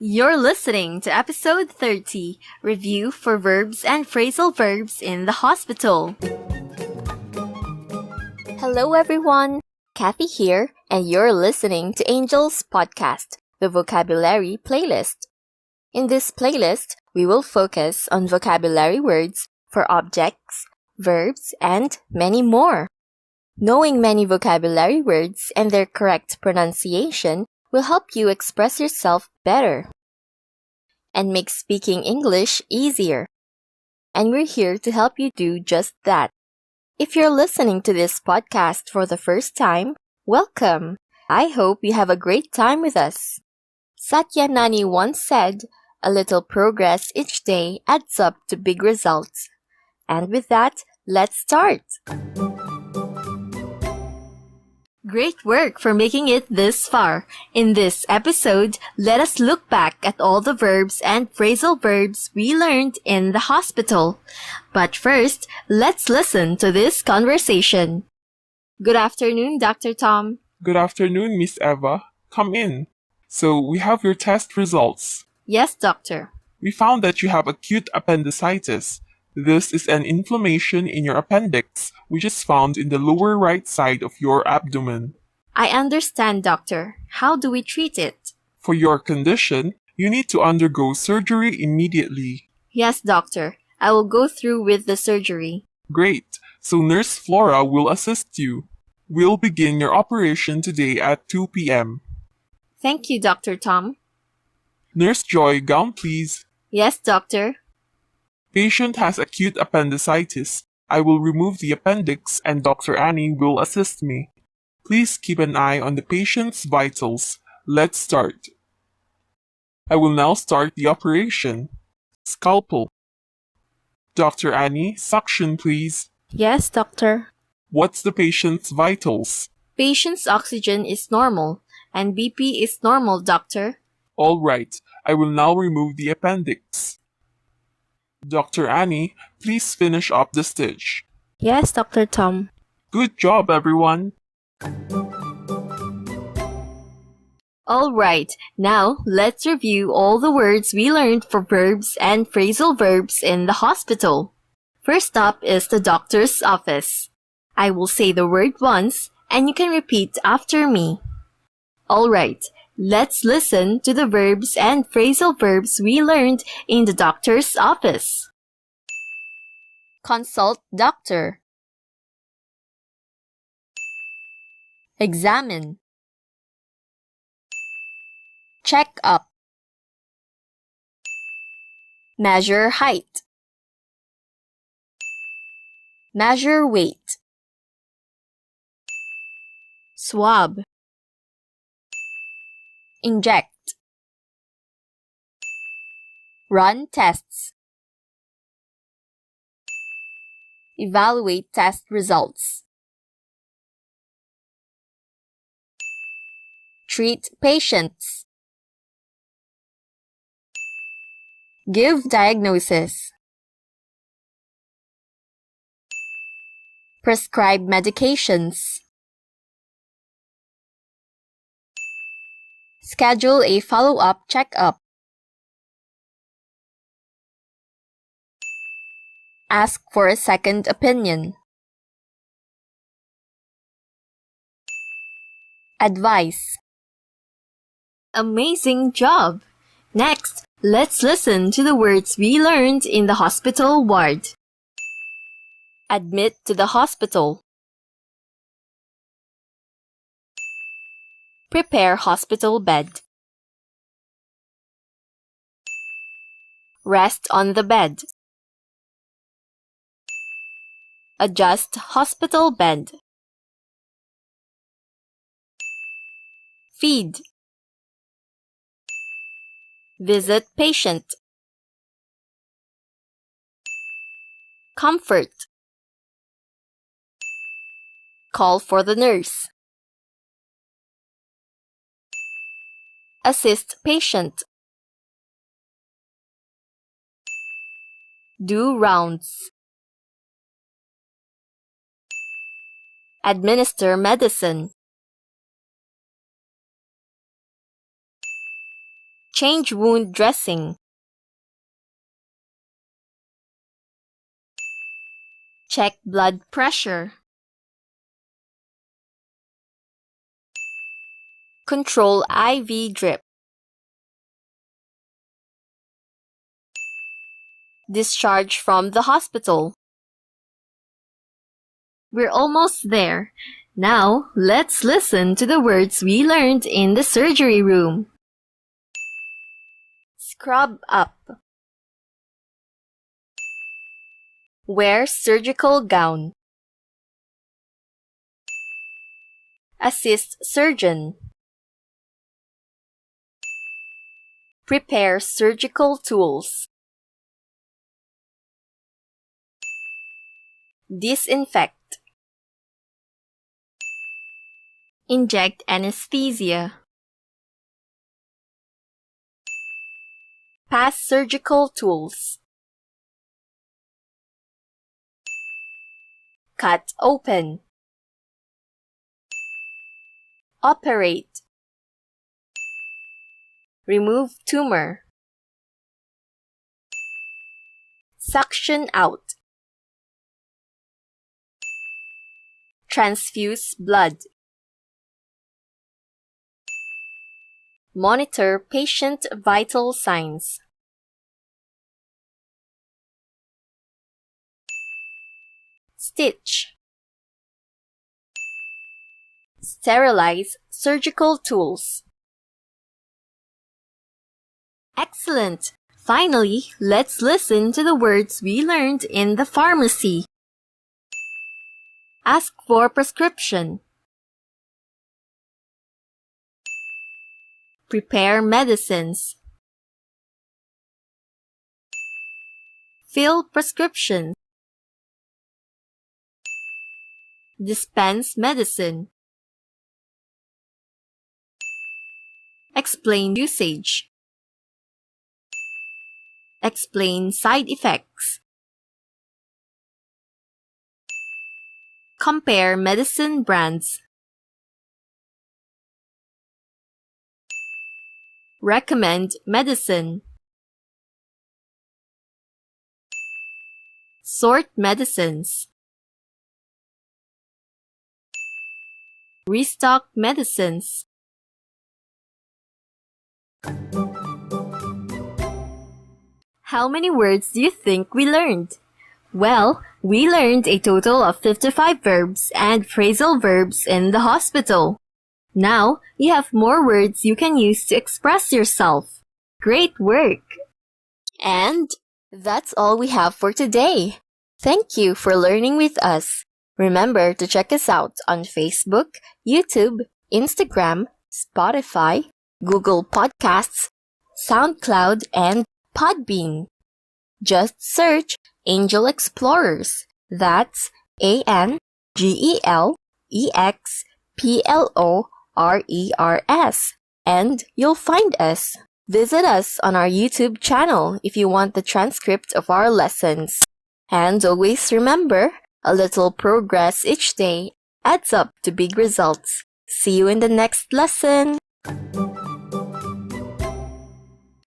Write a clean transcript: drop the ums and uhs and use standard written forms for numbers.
You're listening to episode 30, Review for Verbs and Phrasal Verbs in the Hospital. Hello everyone, Kathy here, and you're listening to Angel's podcast, the Vocabulary Playlist. In this playlist, we will focus on vocabulary words for objects, verbs, and many more. Knowing many vocabulary words and their correct pronunciation will help you express yourself better and make speaking English easier. And we're here to help you do just that. If you're listening to this podcast for the first time, welcome! I hope you have a great time with us. Satya Nani once said, "A little progress each day adds up to big results." And with that, let's start! Great work for making it this far. In this episode, let us look back at all the verbs and phrasal verbs we learned in the hospital. But first, let's listen to this conversation. Good afternoon, Dr. Tom. Good afternoon, Miss Eva. Come in. So, we have your test results. Yes, doctor. We found that you have acute appendicitis. This is an inflammation in your appendix, which is found in the lower right side of your abdomen. I understand, doctor. How do we treat it? For your condition, you need to undergo surgery immediately. Yes, doctor. I will go through with the surgery. Great. So Nurse Flora will assist you. We'll begin your operation today at 2 p.m. Thank you, Dr. Tom. Nurse Joy, gown please. Yes, doctor. Patient has acute appendicitis. I will remove the appendix and Dr. Annie will assist me. Please keep an eye on the patient's vitals. Let's start. I will now start the operation. Scalpel. Dr. Annie, suction please. Yes, doctor. What's the patient's vitals? Patient's oxygen is normal and BP is normal, doctor. All right, I will now remove the appendix. Dr. Annie, please finish up the stitch. Yes, Dr. Tom. Good job, everyone. All right, now let's review all the words we learned for verbs and phrasal verbs in the hospital. First up is the doctor's office. I will say the word once and you can repeat after me. All right, let's listen to the verbs and phrasal verbs we learned in the doctor's office. Consult doctor. Examine. Check up. Measure height. Measure weight. Swab. Inject. Run tests. Evaluate test results. Treat patients. Give diagnosis. Prescribe medications. Schedule a follow-up checkup. Ask for a second opinion. Advice. Amazing job! Next, let's listen to the words we learned in the hospital ward. Admit to the hospital. Prepare hospital bed. Rest on the bed. Adjust hospital bed. Feed. Visit patient. Comfort. Call for the nurse. Assist patient. Do rounds. Administer medicine. Change wound dressing. Check blood pressure. Control IV drip. Discharge from the hospital. We're almost there. Now, let's listen to the words we learned in the surgery room. Scrub up. Wear surgical gown. Assist surgeon. Prepare surgical tools. Disinfect. Inject anesthesia. Pass surgical tools. Cut open. Operate. Remove tumor. Suction out. Transfuse blood. Monitor patient vital signs. Stitch. Sterilize surgical tools. Excellent! Finally, let's listen to the words we learned in the pharmacy. Ask for prescription. Prepare medicines. Fill prescriptions. Dispense medicine. Explain usage. Explain side effects. Compare medicine brands. Recommend medicine. Sort medicines. Restock medicines. How many words do you think we learned? Well, we learned a total of 55 verbs and phrasal verbs in the hospital. Now, you have more words you can use to express yourself. Great work! And that's all we have for today. Thank you for learning with us. Remember to check us out on Facebook, YouTube, Instagram, Spotify, Google Podcasts, SoundCloud, and Podbean. Just search Angel Explorers. That's ANGELEXPLORERS. And you'll find us. Visit us on our YouTube channel if you want the transcript of our lessons. And always remember, a little progress each day adds up to big results. See you in the next lesson.